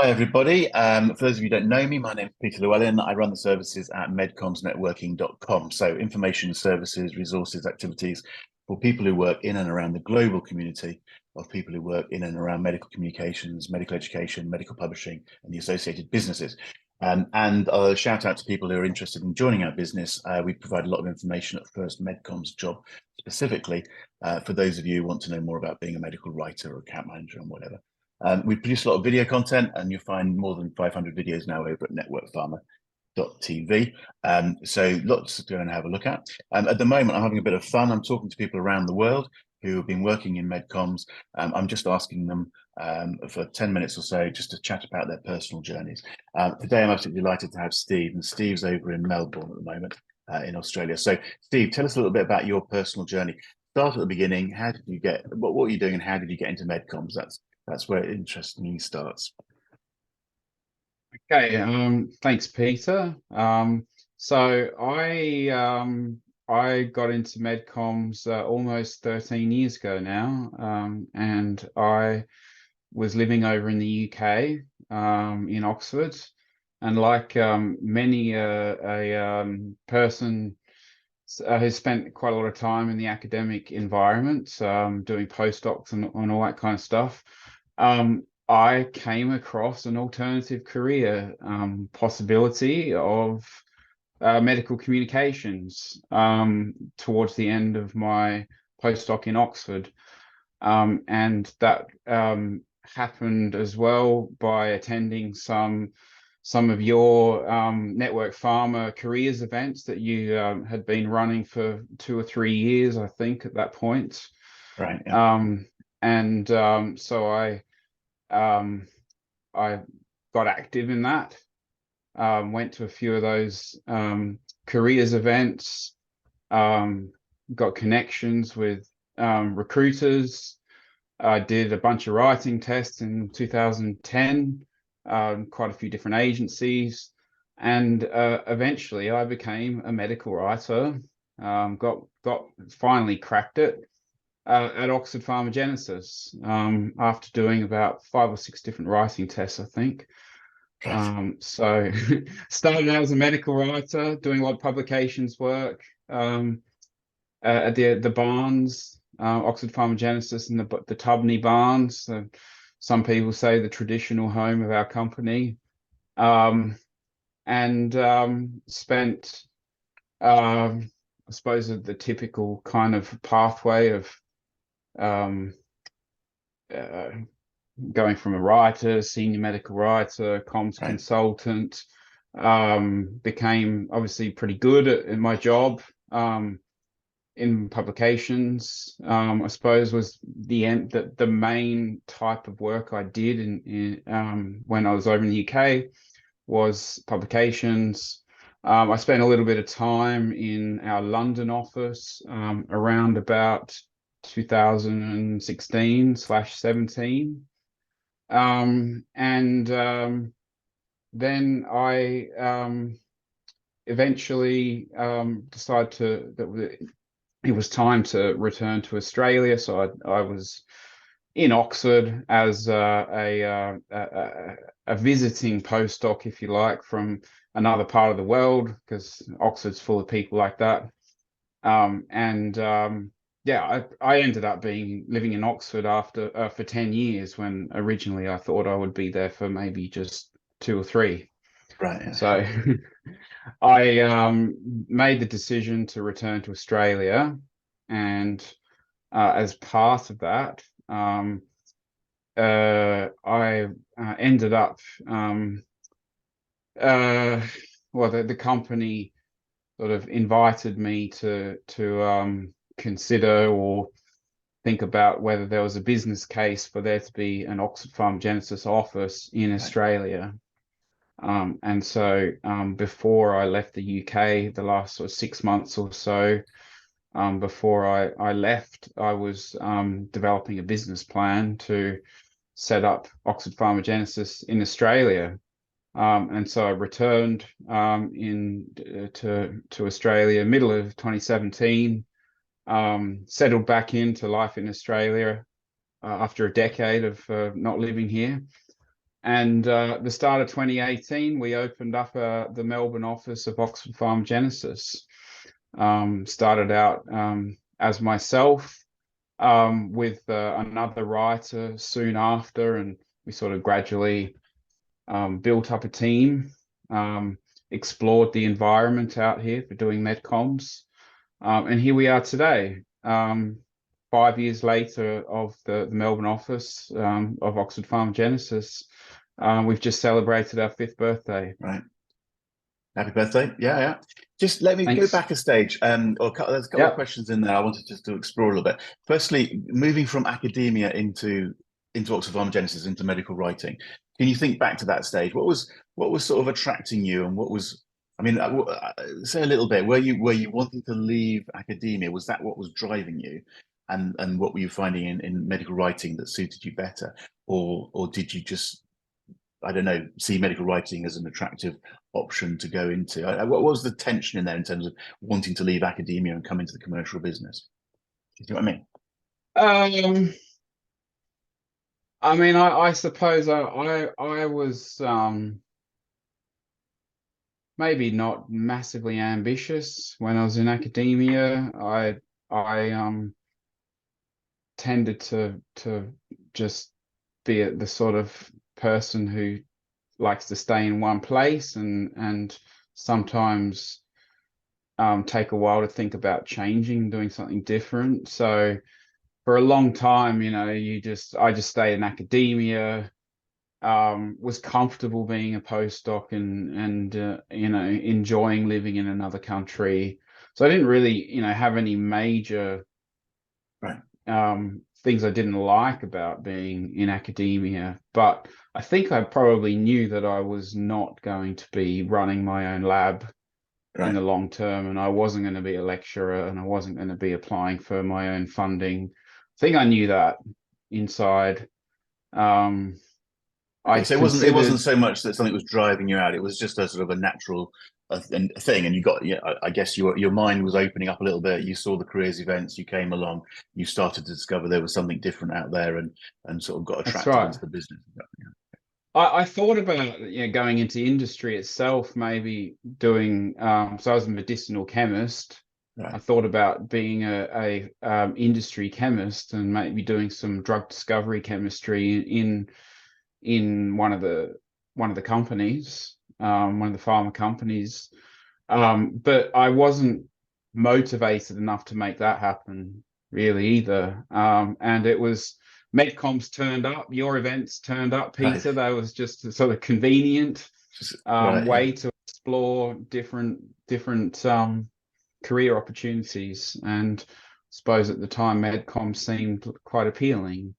Hi, everybody. For those of you who don't know me, my name is Peter Llewellyn. I run the services at MedComms Networking.com. So information, services, resources, activities for people who work in and around the global community of people who work in and around medical communications, medical education, medical publishing, and the associated businesses. And a shout out to people who are interested in joining our business. We provide a lot of information at First MedComms job specifically for those of you who want to know more about being a medical writer or account manager and whatever. We produce a lot of video content, and you'll find more than 500 videos now over at NetworkPharma.tv. So lots to go and have a look at. At the moment, I'm having a bit of fun. I'm talking to people around the world who have been working in medcoms. I'm just asking them for 10 minutes or so just to chat about their personal journeys. Today, I'm absolutely delighted to have Steve, and Steve's over in Melbourne at the moment in Australia. So, Steve, tell us a little bit about your personal journey. Start at the beginning. How did you get? What were you doing, and how did you get into medcoms? That's where it interestingly starts. Okay, thanks, Peter. So I got into medcoms almost 13 years ago now, and I was living over in the UK, in Oxford, and like many a person who spent quite a lot of time in the academic environment, doing postdocs and all that kind of stuff. I came across an alternative career possibility of medical communications towards the end of my postdoc in Oxford. And that happened as well by attending some of your NetworkPharma careers events that you had been running for 2 or 3 years, I think, at that point. Right. Yeah. So I got active in that, went to a few of those careers events, got connections with recruiters. I did a bunch of writing tests in 2010, quite a few different agencies, and eventually I became a medical writer. Got finally cracked it at Oxford PharmaGenesis, after doing about 5 or 6 different writing tests, I think. So started out as a medical writer, doing a lot of publications work at the Barnes, Oxford PharmaGenesis, and the Tubney Barnes. Some people say the traditional home of our company, and spent, I suppose, the typical kind of pathway of um, uh, going from a writer, senior medical writer, comms Right. consultant. Became obviously pretty good at my job in publications. I suppose was the main type of work I did when I was over in the UK was publications. I spent a little bit of time in our London office around about 2016/17. Then I eventually decided that it was time to return to Australia. So I was in Oxford as a visiting postdoc, if you like, from another part of the world, because Oxford's full of people like that. Yeah, I ended up living in Oxford after for 10 years, when originally I thought I would be there for maybe just 2 or 3. Right. Yeah. So I made the decision to return to Australia, and as part of that, I ended up well, the company sort of invited me to consider or think about whether there was a business case for there to be an Oxford PharmaGenesis office in Right. Australia. And so before I left the UK, the last sort of 6 months or so, before I left, I was developing a business plan to set up Oxford PharmaGenesis in Australia. And so I returned to Australia middle of 2017, settled back into life in Australia after a decade of not living here. And the start of 2018, we opened up the Melbourne office of Oxford PharmaGenesis. Started out as myself with another writer soon after, and we sort of gradually built up a team, explored the environment out here for doing MedComms, and here we are today. 5 years later of the Melbourne office of Oxford PharmaGenesis. We've just celebrated our 5th birthday. Right. Happy birthday. Yeah. Just let me Thanks. go back a stage. There's a couple of questions in there I wanted just to explore a little bit. Firstly, moving from academia into Oxford PharmaGenesis, into medical writing. Can you think back to that stage? What was sort of attracting you, and what was, I mean, say a little bit. Were you wanting to leave academia? Was that what was driving you? And what were you finding in medical writing that suited you better? Or did you just, I don't know, see medical writing as an attractive option to go into? What was the tension in there in terms of wanting to leave academia and come into the commercial business? Do you see what I mean? I suppose I was maybe not massively ambitious when I was in academia. I tended to just be the sort of person who likes to stay in one place and sometimes take a while to think about changing, doing something different. So for a long time, I just stayed in academia, was comfortable being a postdoc and enjoying living in another country. So I didn't really, have any major things I didn't like about being in academia. But I think I probably knew that I was not going to be running my own lab in the long term, and I wasn't going to be a lecturer, and I wasn't going to be applying for my own funding. I think I knew that inside. So it wasn't so much that something was driving you out. It was just a sort of a natural thing, and you got, I guess your mind was opening up a little bit. You saw the careers events, you came along, you started to discover there was something different out there, and sort of got attracted into the business. I thought about going into industry itself, maybe doing. So I was a medicinal chemist. I thought about being a industry chemist and maybe doing some drug discovery chemistry in one of the companies, one of the pharma companies. But I wasn't motivated enough to make that happen really either. And it was MedComms turned up, your events turned up, Peter. That was just a sort of convenient way to explore different career opportunities. And I suppose at the time MedComms seemed quite appealing.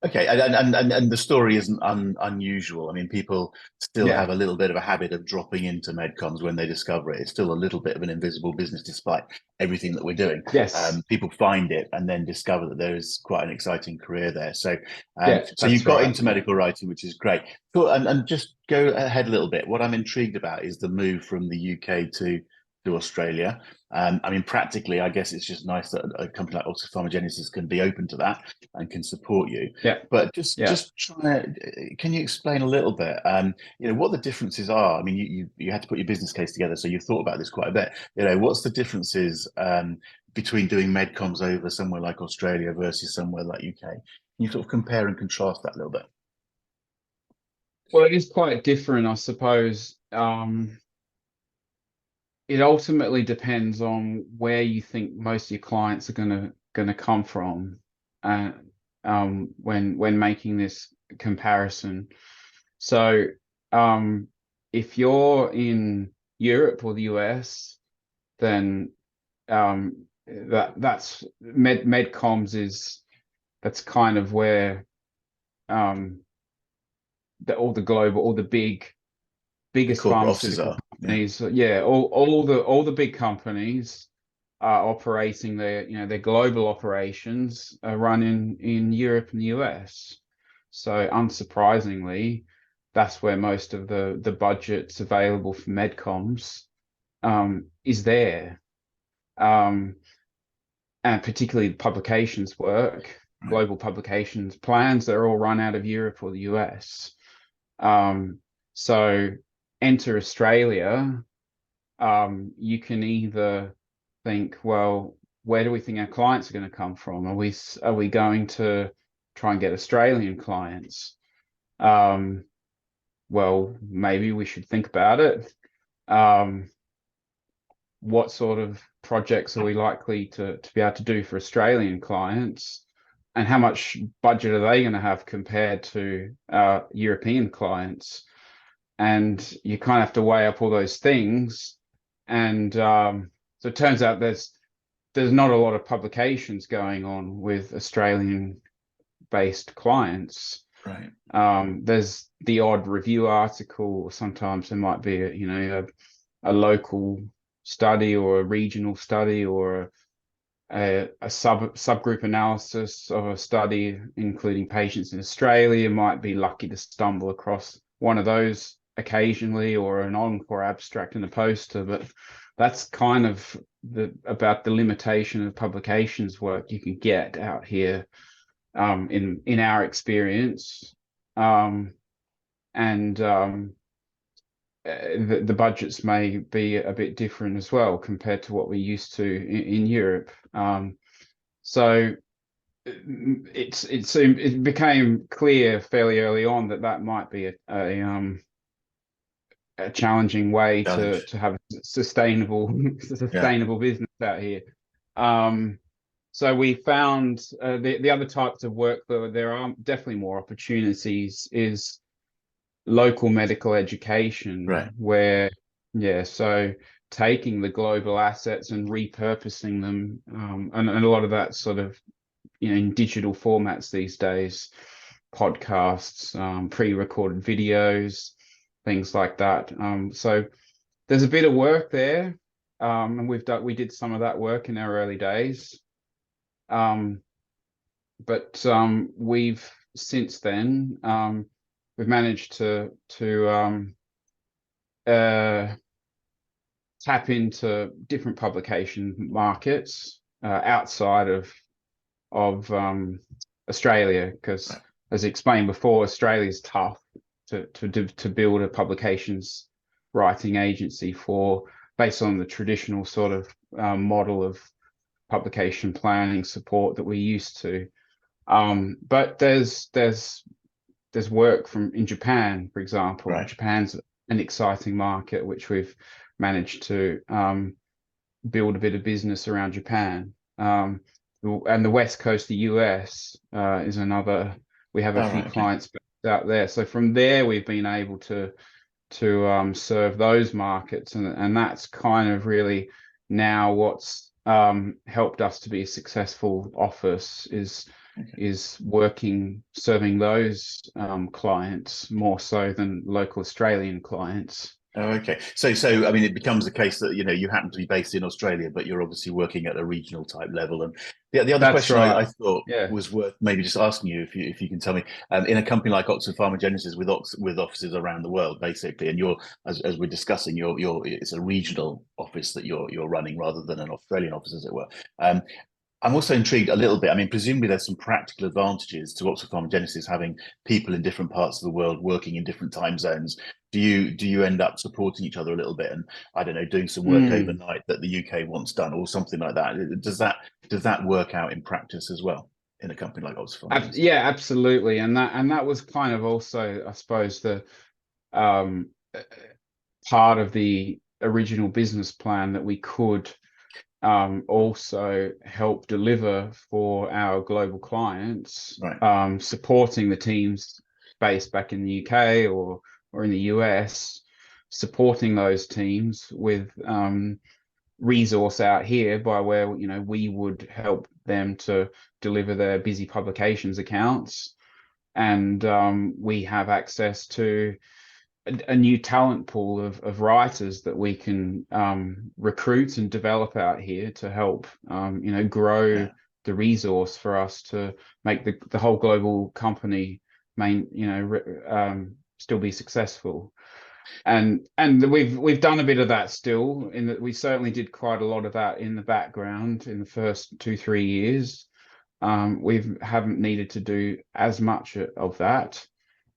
Okay, and the story isn't unusual. I mean, people still have a little bit of a habit of dropping into MedComms when they discover it. It's still a little bit of an invisible business, despite everything that we're doing. Yes, people find it and then discover that there is quite an exciting career there. So, so you that's got right. into medical writing, which is great. Cool. And just go ahead a little bit. What I'm intrigued about is the move from the UK to Australia. I mean, practically, I guess it's just nice that a company like Oxford PharmaGenesis can be open to that and can support you. Yeah. But just trying to, can you explain a little bit, what the differences are? I mean, you had to put your business case together, so you've thought about this quite a bit. What's the differences between doing MedComms over somewhere like Australia versus somewhere like UK? Can you sort of compare and contrast that a little bit? Well, it is quite different, I suppose. It ultimately depends on where you think most of your clients are gonna come from, when making this comparison. So, if you're in Europe or the US, then that's MedComms that's kind of where all the biggest pharmaceutical companies, all the big companies are operating their global operations are run in Europe and the US. So unsurprisingly, that's where most of the budgets available for MedComms is there. And particularly the publications work. Right. global publications plans that are all run out of Europe or the US. So enter Australia, you can either think, well, where do we think our clients are going to come from? Are we going to try and get Australian clients? Well, maybe we should think about it. What sort of projects are we likely to be able to do for Australian clients? And how much budget are they going to have compared to European clients? And you kind of have to weigh up all those things. And so it turns out there's not a lot of publications going on with Australian-based clients. Right. There's the odd review article, or sometimes there might be a local study or a regional study or a subgroup analysis of a study, including patients in Australia. You might be lucky to stumble across one of those occasionally, or an encore abstract in a poster, but that's kind of about the limitation of publications work you can get out here, in our experience. The budgets may be a bit different as well compared to what we're used to in Europe. So it became clear fairly early on that might be a challenging way to have a sustainable business out here. So we found the other types of work that there are definitely more opportunities is local medical education, Right. where, so taking the global assets and repurposing them, and a lot of that sort of, in digital formats these days, podcasts, pre-recorded videos, things like that. So there's a bit of work there, and we did some of that work in our early days. But we've since then we've managed to tap into different publication markets outside of Australia, because, as explained before, Australia is tough to build a publications writing agency for, based on the traditional sort of model of publication planning support that we're used to. But there's work in Japan, for example. Right. Japan's an exciting market, which we've managed to build a bit of business around Japan. And the West Coast of the US is another. We have a few clients out there. So from there, we've been able to serve those markets, and that's kind of really now what's helped us to be a successful office is serving those clients more so than local Australian clients. Oh, okay. So I mean, it becomes a case that you happen to be based in Australia, but you're obviously working at a regional type level. And the other That's question right. I thought was worth maybe just asking you, if you can tell me, in a company like Oxford PharmaGenesis with offices around the world, basically, and you're as we're discussing, it's a regional office that you're running rather than an Australian office, as it were. I'm also intrigued a little bit. I mean, presumably there's some practical advantages to Oxford PharmaGenesis having people in different parts of the world working in different time zones. Do you end up supporting each other a little bit, and I don't know, doing some work overnight that the UK wants done or something like that? Does that work out in practice as well in a company like Oxford PharmaGenesis? Yeah, absolutely. And that was kind of also, I suppose, the part of the original business plan, that we could also help deliver for our global clients, Right. supporting the teams based back in the UK or in the US, supporting those teams with resource out here, by where we would help them to deliver their busy publications accounts, and we have access to a new talent pool of writers that we can recruit and develop out here to help grow the resource for us to make the whole global company still be successful. And we've done a bit of that still, in that we certainly did quite a lot of that in the background in the first 2-3 years. We haven't needed to do as much of that.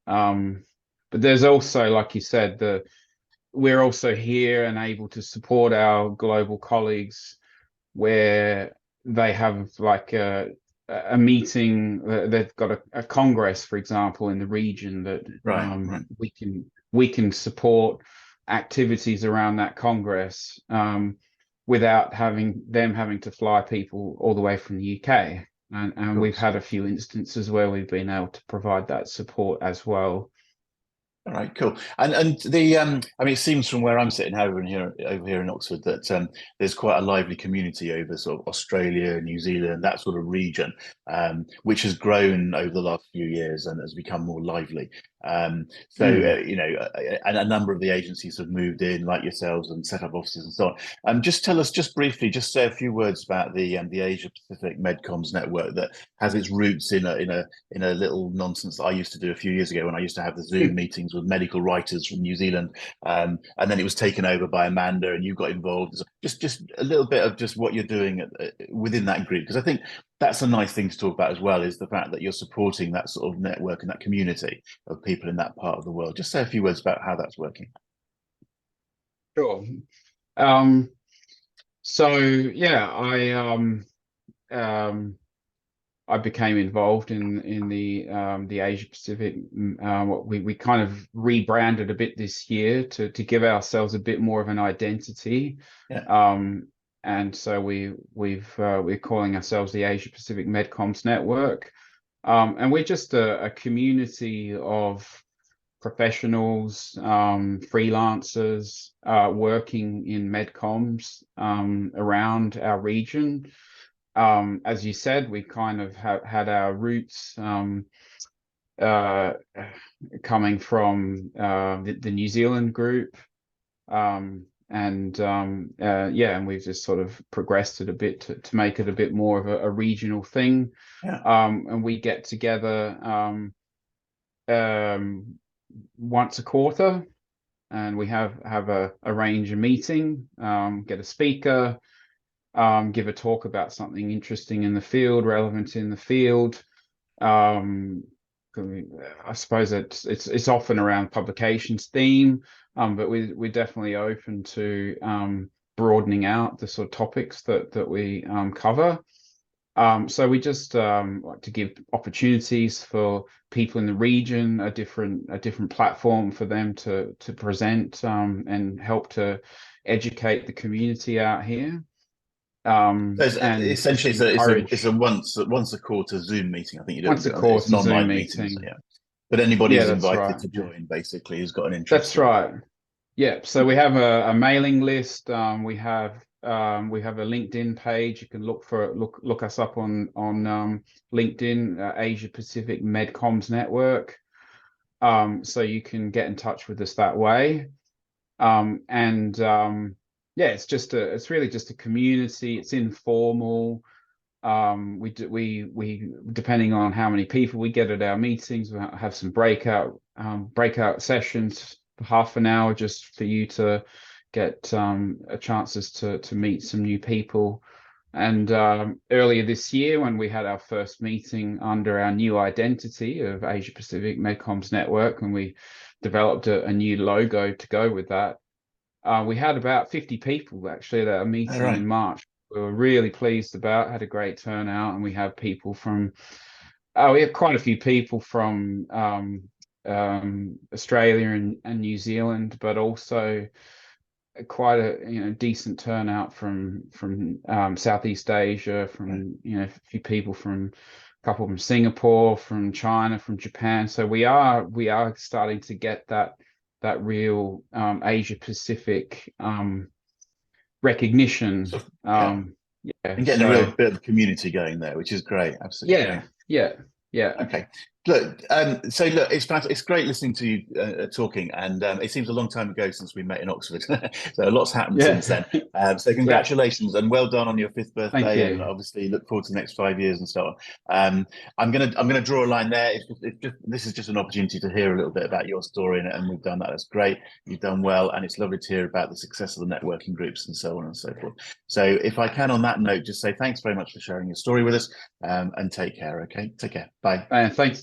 But there's also, like you said, we're also here and able to support our global colleagues where they have like a meeting, they've got a congress, for example, in the region that Right, right. we can support activities around that congress without having to fly people all the way from the UK. And we've had a few instances where we've been able to provide that support as well. All right, cool. And the I mean, it seems from where I'm sitting over here in Oxford that there's quite a lively community over sort of Australia, New Zealand, that sort of region, which has grown over the last few years and has become more lively. You know, and a number of the agencies have moved in, like yourselves, and set up offices and so on. Just tell us, just briefly, just say a few words about the Asia Pacific MedComms network that has its roots in a little nonsense that I used to do a few years ago when I used to have the Zoom meetings with medical writers from New Zealand, and then it was taken over by Amanda, and you got involved. Just a little bit of just what you're doing within that group, because I think that's a nice thing to talk about as well, is the fact that you're supporting that sort of network and that community of people in that part of the world. Just say a few words about how that's working. Sure. So yeah, I became involved in the Asia Pacific. We kind of rebranded a bit this year to give ourselves a bit more of an identity. Yeah. And so we're calling ourselves the Asia Pacific MedComms Network. And we're just a community of professionals, freelancers working in medcoms around our region. As you said, we kind of had our roots coming from the New Zealand group. And we've just sort of progressed it a bit to make it a bit more of a regional thing. Yeah. And we get together once a quarter, and we arrange a meeting, get a speaker, give a talk about something interesting in the field, relevant in the field. I suppose it's often around publications theme, but we're definitely open to broadening out the sort of topics that we cover. So we just like to give opportunities for people in the region, a different platform for them to present and help to educate the community out here. So And just essentially, it's encourage a once a quarter Zoom meeting. I think you do. once a It's an quarter Zoom online meeting, so meeting. yeah. But anybody Yeah, who's that's invited right. to join, basically, who's got an interest. That's right. Yeah, so we have a mailing list. We have a LinkedIn page. You can look us up on LinkedIn, Asia Pacific MedComms Network. So you can get in touch with us that way. Yeah, it's really just a community. It's informal. We depending on how many people we get at our meetings, we'll have some breakout sessions for half an hour just for you to get a chances to meet some new people. And earlier this year, when we had our first meeting under our new identity of Asia Pacific MedComms Network, and we developed a new logo to go with that, we had about 50 people actually at our meeting Right. in March. We were really pleased about, had a great turnout, and we have quite a few people from Australia and New Zealand, but also quite a decent turnout from Southeast Asia, from Right. a few people from a couple from Singapore, from China, from Japan. So we are starting to get that real Asia Pacific recognition. So, yeah. Yeah, And getting a so real bit of community going there, which is great. Absolutely great. yeah. Okay. Look, so look, it's great listening to you talking, and it seems a long time ago since we met in Oxford. So a lot's happened Yeah. since then. So Yeah. congratulations and well done on your fifth Thank birthday, and you. obviously look forward to the next 5 years and so on. I'm gonna draw a line there. This is just an opportunity to hear a little bit about your story, and we've done that. That's great. You've done well, and it's lovely to hear about the success of the networking groups and so on and so forth. So if I can, on that note, just say thanks very much for sharing your story with us, and take care. Okay, take care. Bye. And thanks.